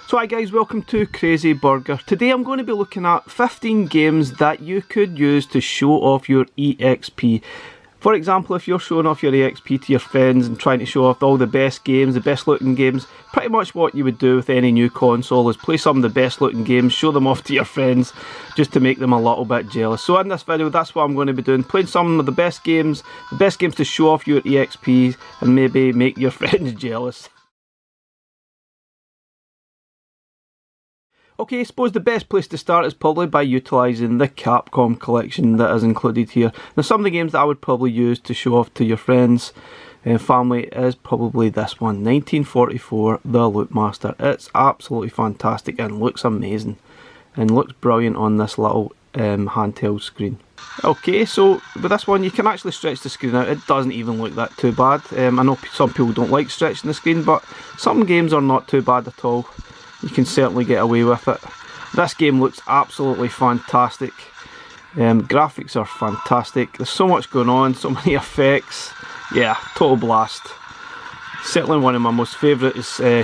So hi guys, welcome to Crazy Burger. Today I'm going to be looking at 15 games that you could use to show off your EXP. For example, if you're showing off your EXP to your friends and trying to show off all the best games, the best looking games, pretty much what you would do with any new console is play some of the best looking games, show them off to your friends just to make them a little bit jealous. So in this video, that's what I'm going to be doing, playing some of the best games to show off your EXP and maybe make your friends jealous. Okay, I suppose the best place to start is probably by utilising the Capcom collection that is included here. Now some of the games that I would probably use to show off to your friends and family is probably this one, 1944, The Loopmaster. It's absolutely fantastic and looks amazing and looks brilliant on this little handheld screen. Okay, so with this one you can actually stretch the screen out. It doesn't even look that too bad. I know some people don't like stretching the screen, but some games are not too bad at all. You can certainly get away with it. This game looks absolutely fantastic. Graphics are fantastic. There's so much going on, so many effects. Yeah, total blast. Certainly one of my most favourite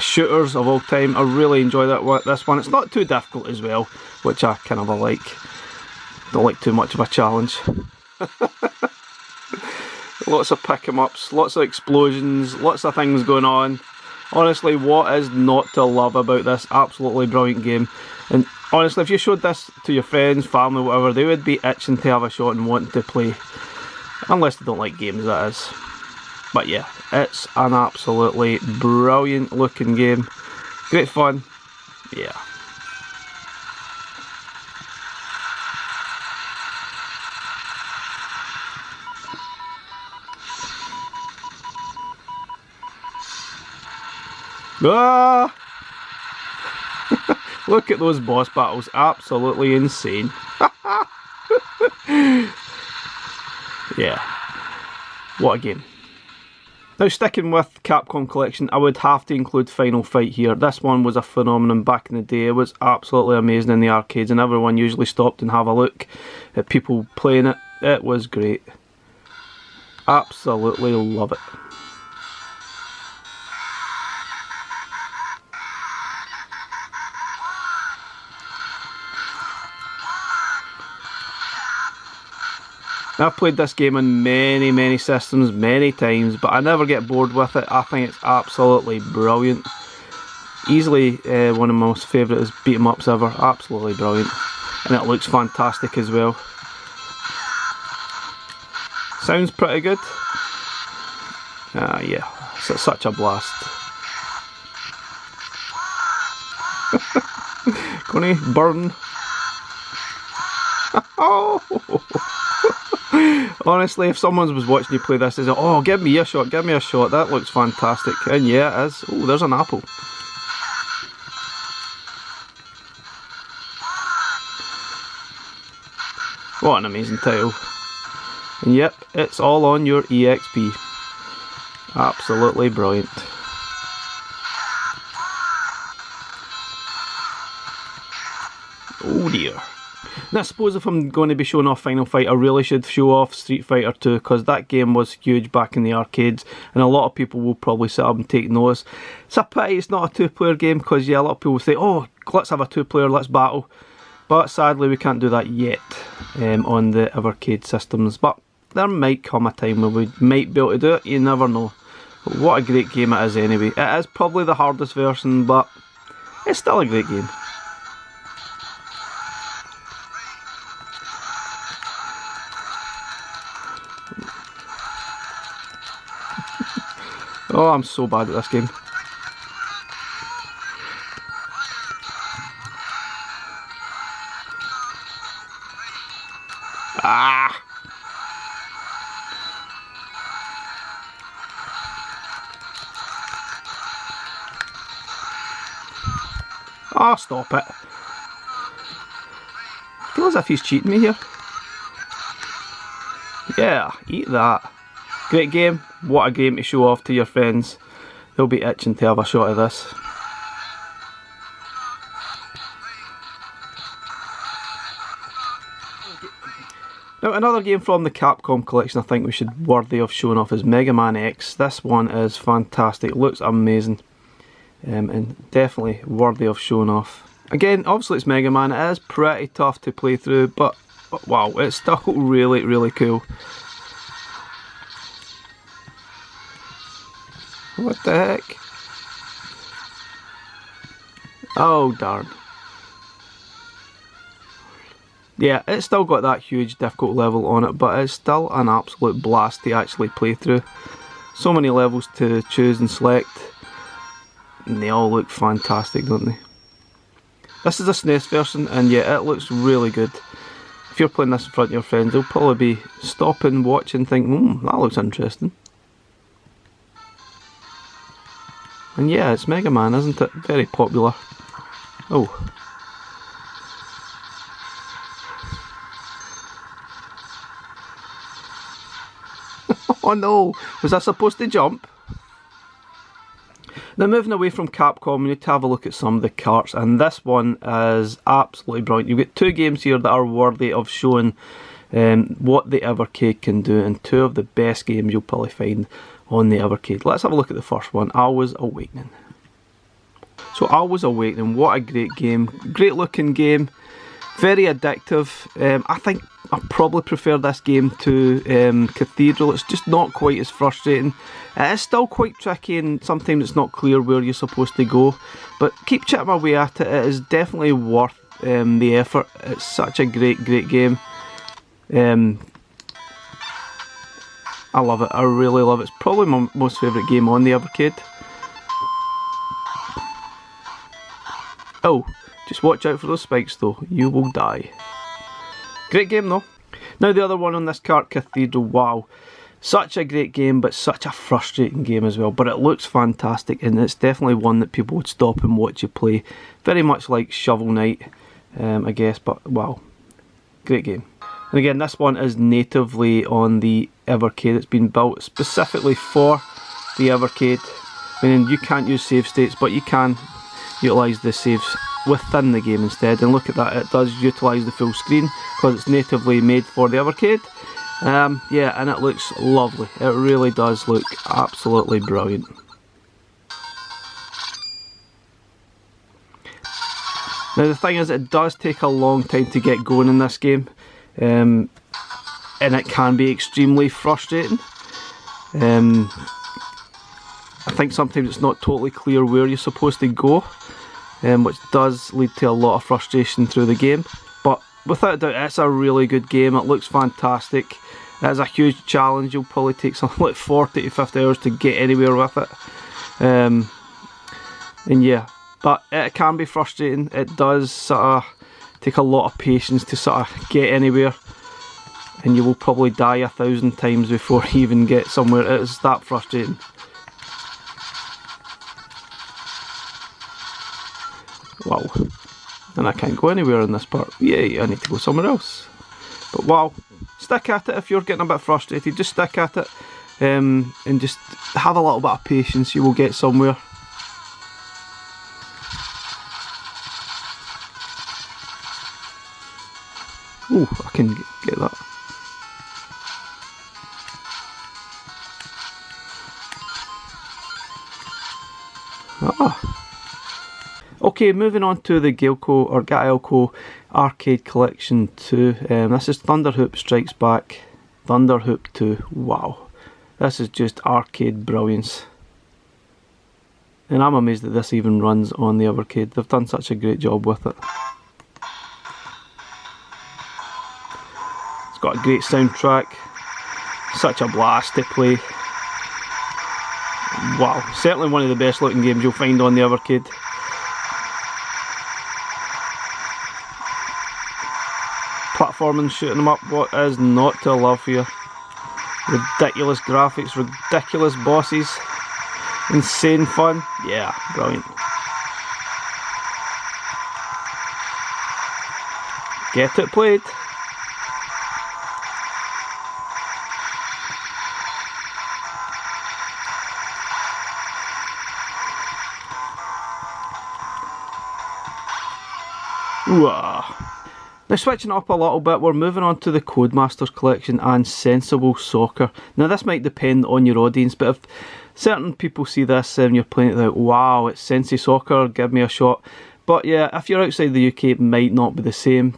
shooters of all time. I really enjoy this one. It's not too difficult as well, which I kind of like. Don't like too much of a challenge. Lots of pick 'em ups, lots of explosions, lots of things going on. Honestly, what is not to love about this absolutely brilliant game? And honestly, if you showed this to your friends, family, whatever, they would be itching to have a shot and wanting to play. Unless they don't like games, that is. But yeah, it's an absolutely brilliant looking game. Great fun. Yeah. Ah! Look at those boss battles, absolutely insane. Yeah, what a game. Now sticking with Capcom collection, I would have to include Final Fight here. This one was a phenomenon back in the day. It was absolutely amazing in the arcades and everyone usually stopped and have a look at people playing it. It was great. Absolutely love it. I've played this game on many systems, many times, but I never get bored with it. I think it's absolutely brilliant. Easily one of my most favourite beat 'em ups ever. Absolutely brilliant. And it looks fantastic as well. Sounds pretty good. Yeah, it's such a blast. Gonna burn. Oh! Honestly, if someone was watching you play this, they say, "Oh, give me a shot, give me a shot, that looks fantastic." And yeah, it is. Oh, there's an apple. What an amazing title. And yep, it's all on your EXP. Absolutely brilliant. Oh dear. Now I suppose if I'm going to be showing off Final Fight, I really should show off Street Fighter 2 because that game was huge back in the arcades and a lot of people will probably sit up and take notice. It's a pity it's not a two-player game because yeah, a lot of people say, "Oh, let's have a two-player, let's battle." But sadly we can't do that yet on the Evercade systems. But there might come a time when we might be able to do it, you never know. But what a great game it is anyway. It is probably the hardest version, but it's still a great game. Oh, I'm so bad at this game. Ah! Oh, stop it. I feel as if he's cheating me here. Yeah, eat that. Great game. What a game to show off to your friends. They'll be itching to have a shot of this. Now another game from the Capcom collection I think we should worthy of showing off is Mega Man X. This one is fantastic, looks amazing. and definitely worthy of showing off. Again, obviously it's Mega Man, it is pretty tough to play through, but wow, it's still really, really cool. What the heck? Oh darn. Yeah, it's still got that huge difficult level on it, but it's still an absolute blast to actually play through. So many levels to choose and select, and they all look fantastic, don't they? This is a SNES version, and yeah, it looks really good. If you're playing this in front of your friends, they'll probably be stopping, watching, thinking, that looks interesting. And yeah, it's Mega Man, isn't it? Very popular. Oh. Oh no, was I supposed to jump? Now moving away from Capcom, we need to have a look at some of the carts, and this one is absolutely brilliant. You've got two games here that are worthy of showing what the Evercade can do, and two of the best games you'll probably find on the Evercade. Let's have a look at the first one, Always Awakening. So Always Awakening, what a great game, great looking game, very addictive. I think I probably prefer this game to Cathedral. It's just not quite as frustrating. It is still quite tricky, and sometimes it's not clear where you're supposed to go, but keep chipping away at it. It is definitely worth the effort. It's such a great game. I love it, I really love it. It's probably my most favourite game on the Evercade. Oh, just watch out for those spikes though, you will die. Great game though. Now the other one on this cart, Cathedral, wow. Such a great game, but such a frustrating game as well. But it looks fantastic, and it's definitely one that people would stop and watch you play. Very much like Shovel Knight, I guess, but wow. Great game. And again, this one is natively on the Evercade. It's been built specifically for the Evercade. Meaning you can't use save states, but you can utilise the saves within the game instead. And look at that, it does utilise the full screen because it's natively made for the Evercade. Yeah, and it looks lovely. It really does look absolutely brilliant. Now the thing is, it does take a long time to get going in this game, and it can be extremely frustrating. I think sometimes it's not totally clear where you're supposed to go, which does lead to a lot of frustration through the game. But without a doubt, it's a really good game. It looks fantastic. It is a huge challenge. You'll probably take something like 40 to 50 hours to get anywhere with it. And yeah, but it can be frustrating. It does sort of take a lot of patience to sort of get anywhere, and you will probably die 1,000 times before you even get somewhere. It is that frustrating. Wow, and I can't go anywhere in this part. Yay, I need to go somewhere else. But wow, stick at it if you're getting a bit frustrated. Just stick at it, and just have a little bit of patience. You will get somewhere. Oh, I can get that. Ah. Okay, moving on to the Gaelco Arcade Collection 2. This is Thunderhoop Strikes Back. Thunderhoop 2. Wow. This is just arcade brilliance. And I'm amazed that this even runs on the Evercade. They've done such a great job with it. It's got a great soundtrack. Such a blast to play. Wow. Certainly one of the best looking games you'll find on the Evercade. Platforming, shooting them up, what is not to love here? Ridiculous graphics, ridiculous bosses, insane fun, yeah, brilliant. Get it played. Ooh. Now switching up a little bit, we're moving on to the Codemasters collection and Sensible Soccer. Now this might depend on your audience, but if Certain people see this and you're playing it like, wow, it's Sensei Soccer, give me a shot. But yeah, if you're outside the UK, it might not be the same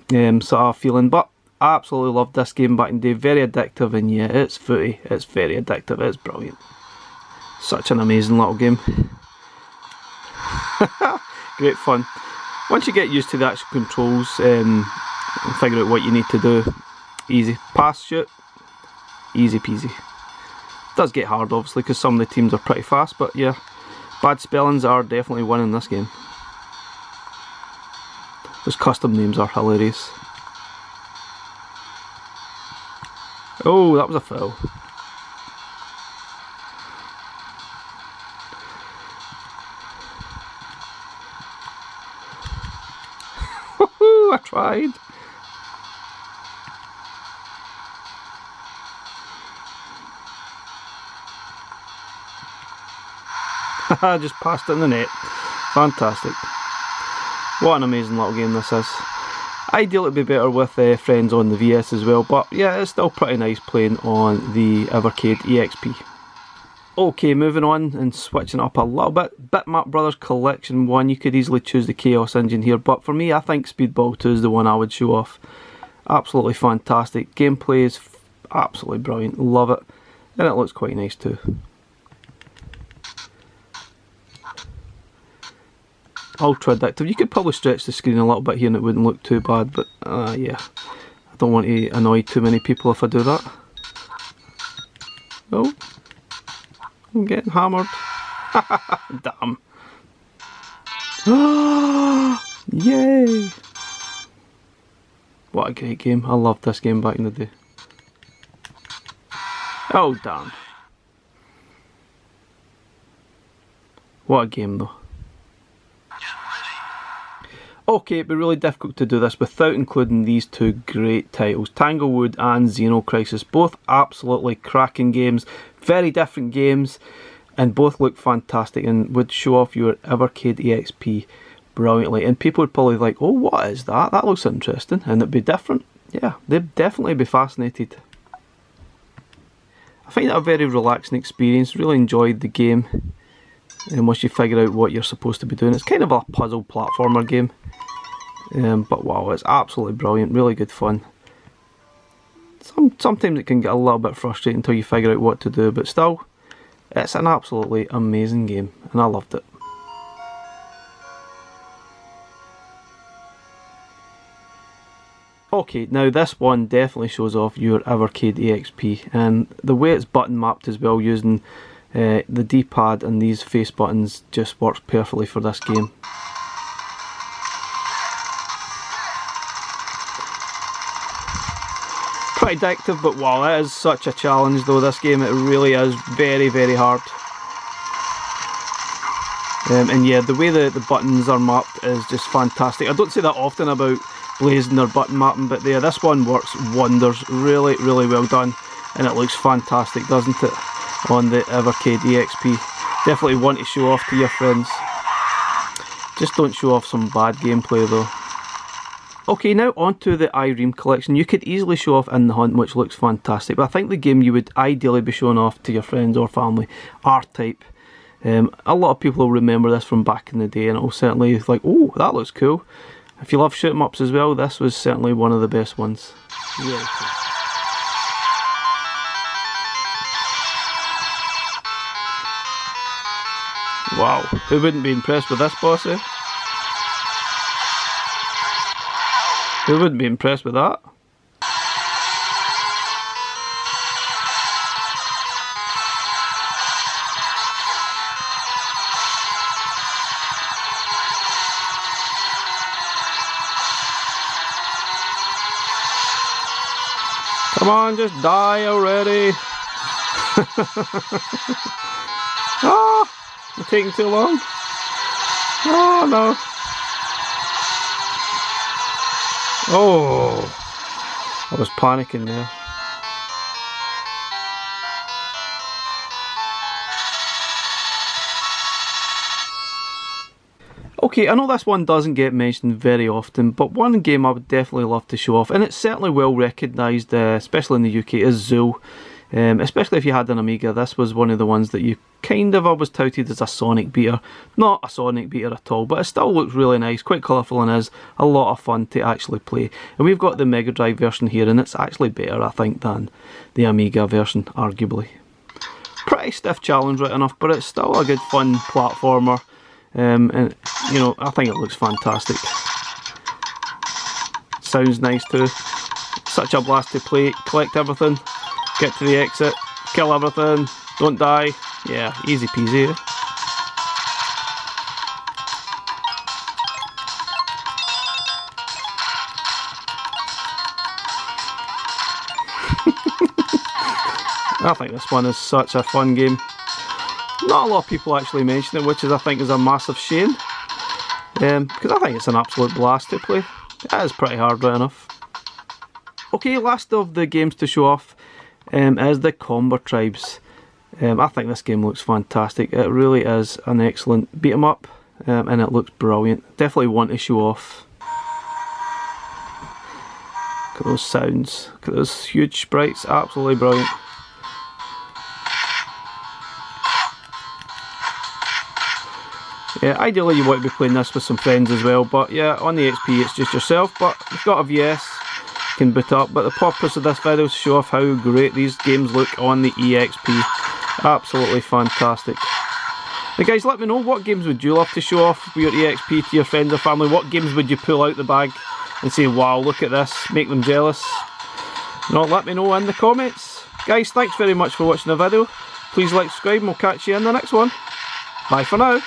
sort of feeling. But I absolutely loved this game back in the day. Very addictive, and yeah, it's footy. It's very addictive. It's brilliant. Such an amazing little game. Great fun. Once you get used to the actual controls and figure out what you need to do, easy. Pass, shoot, easy peasy. Does get hard obviously because some of the teams are pretty fast, but yeah, bad spellings are definitely winning this game. Those custom names are hilarious. Oh, that was a foul. I tried. I just passed it in the net. Fantastic. What an amazing little game this is. Ideally it'd be better with friends on the VS as well, but yeah, it's still pretty nice playing on the Evercade EXP. Okay, moving on and switching up a little bit. Bitmap Brothers Collection 1, you could easily choose the Chaos engine here, but for me I think Speedball 2 is the one I would show off. Absolutely fantastic. Gameplay is absolutely brilliant, love it, and it looks quite nice too. Ultra addictive. You could probably stretch the screen a little bit here and it wouldn't look too bad, but yeah, I don't want to annoy too many people if I do that. Oh, I'm getting hammered. Damn. Yay! What a great game. I loved this game back in the day. Oh damn. What a game though. Okay, it'd be really difficult to do this without including these two great titles, Tanglewood and Xeno Crisis. Both absolutely cracking games, very different games, and both look fantastic and would show off your Evercade EXP brilliantly. And people would probably be like, oh, what is that? That looks interesting, and it'd be different. Yeah, they'd definitely be fascinated. I find it a very relaxing experience, really enjoyed the game. And once you figure out what you're supposed to be doing, it's kind of a puzzle platformer game. But wow, it's absolutely brilliant, really good fun. Sometimes it can get a little bit frustrating until you figure out what to do, but still, it's an absolutely amazing game, and I loved it. Okay, now this one definitely shows off your Evercade EXP, and the way it's button mapped as well, using the D-pad and these face buttons just works perfectly for this game. Pretty addictive, but wow, it is such a challenge though, this game. It really is very, very hard. And yeah, the way the buttons are mapped is just fantastic. I don't say that often about Blazing or button mapping, but yeah, this one works wonders. Really, really well done, and it looks fantastic, doesn't it? On the Evercade EXP. Definitely want to show off to your friends. Just don't show off some bad gameplay though. Okay, now on to the Irem collection. You could easily show off In the Hunt, which looks fantastic, but I think the game you would ideally be showing off to your friends or family, R-Type. A lot of people will remember this from back in the day, and it'll certainly like, oh, that looks cool. If you love shoot 'em ups as well, this was certainly one of the best ones. Really cool. Wow, who wouldn't be impressed with this boss, eh? Who wouldn't be impressed with that? Come on, just die already! Ah! You're taking too long. Oh no. Oh, I was panicking there. Okay, I know this one doesn't get mentioned very often, but one game I would definitely love to show off, and it's certainly well recognised, especially in the UK, is Zool. Especially if you had an Amiga, this was one of the ones that you kind of always touted as a Sonic beater. Not a Sonic beater at all, but it still looks really nice, quite colourful, and is a lot of fun to actually play. And we've got the Mega Drive version here, and it's actually better, I think, than the Amiga version, arguably. Pretty stiff challenge, right enough, but it's still a good fun platformer. And you know, I think it looks fantastic. Sounds nice too. Such a blast to play, collect everything, get to the exit, kill everything, don't die. Yeah, easy peasy. I think this one is such a fun game. Not a lot of people actually mention it, which is, I think, is a massive shame. Because I think it's an absolute blast to play. It is pretty hard, right enough. Okay, last of the games to show off is the Combo Tribes. I think this game looks fantastic. It really is an excellent beat 'em up, and it looks brilliant. Definitely want to show off. Look at those sounds. Look at those huge sprites. Absolutely brilliant. Yeah, ideally you want to be playing this with some friends as well, but yeah, on the XP it's just yourself, but if you've got a VS, you can boot up. But the purpose of this video is to show off how great these games look on the EXP. Absolutely fantastic. Now guys, let me know, what games would you love to show off with your EXP to your friends or family? What games would you pull out the bag and say, wow, look at this, make them jealous? You know, let me know in the comments. Guys, thanks very much for watching the video. Please like, subscribe, and we'll catch you in the next one. Bye for now.